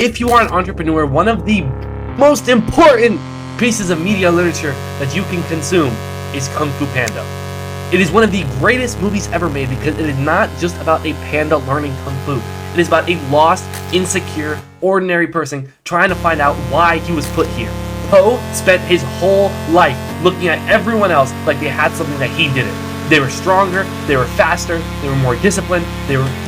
If you are an entrepreneur, one of the most important pieces of media literature that you can consume is Kung Fu Panda. It is one of the greatest movies ever made because it is not just about a panda learning Kung Fu. It is about a lost, insecure, ordinary person trying to find out why he was put here. Po spent his whole life looking at everyone else like they had something that he didn't. They were stronger, they were faster, they were more disciplined,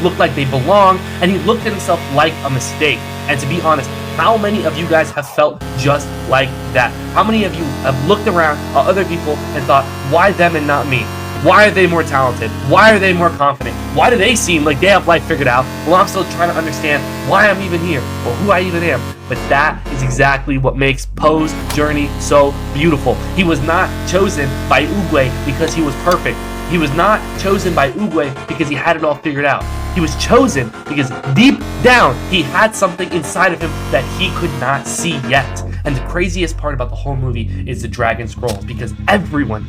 looked like they belonged, and he looked at himself like a mistake. And to be honest, how many of you guys have felt just like that? How many of you have looked around at other people and thought, why them and not me? Why are they more talented? Why are they more confident? Why do they seem like they have life figured out? Well, I'm still trying to understand why I'm even here or who I even am. But that is exactly what makes Po's journey so beautiful. He was not chosen by Oogway because he was perfect. He was not chosen by Oogway because he had it all figured out. He was chosen because deep down, he had something inside of him that he could not see yet. And the craziest part about the whole movie is the Dragon Scrolls, because everyone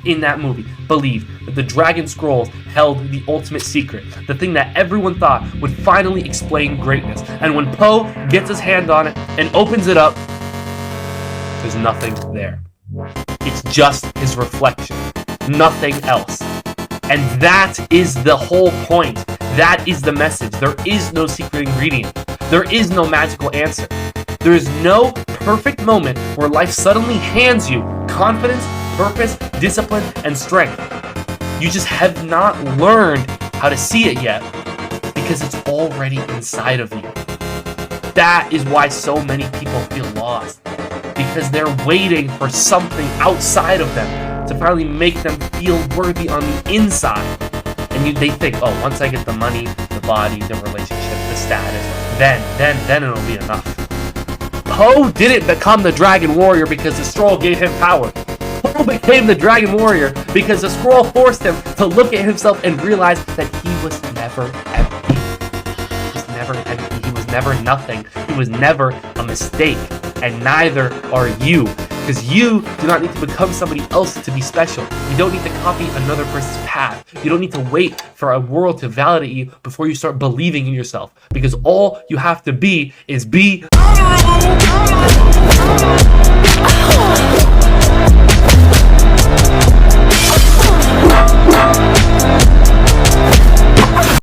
in that movie believed that the Dragon Scrolls held the ultimate secret, the thing that everyone thought would finally explain greatness. And when Po gets his hand on it and opens it up, there's nothing there. It's just his reflection, nothing else. And that is the whole point. That is the message. There is no secret ingredient. There is no magical answer. There is no perfect moment where life suddenly hands you confidence, purpose, discipline, and strength. You just have not learned how to see it yet because it's already inside of you. That is why so many people feel lost, because they're waiting for something outside of them to finally make them feel worthy on the inside. And they think, oh, once I get the money, the body, the relationship, the status, then it'll be enough. Po didn't become the Dragon Warrior because the scroll gave him power. Po became the Dragon Warrior because the scroll forced him to look at himself and realize that he was never empty. He was never empty. He was never nothing. He was never a mistake. And neither are you. Because you do not need to become somebody else to be special. You don't need to copy another person's path. You don't need to wait for a world to validate you before you start believing in yourself. Because all you have to be is be honorable.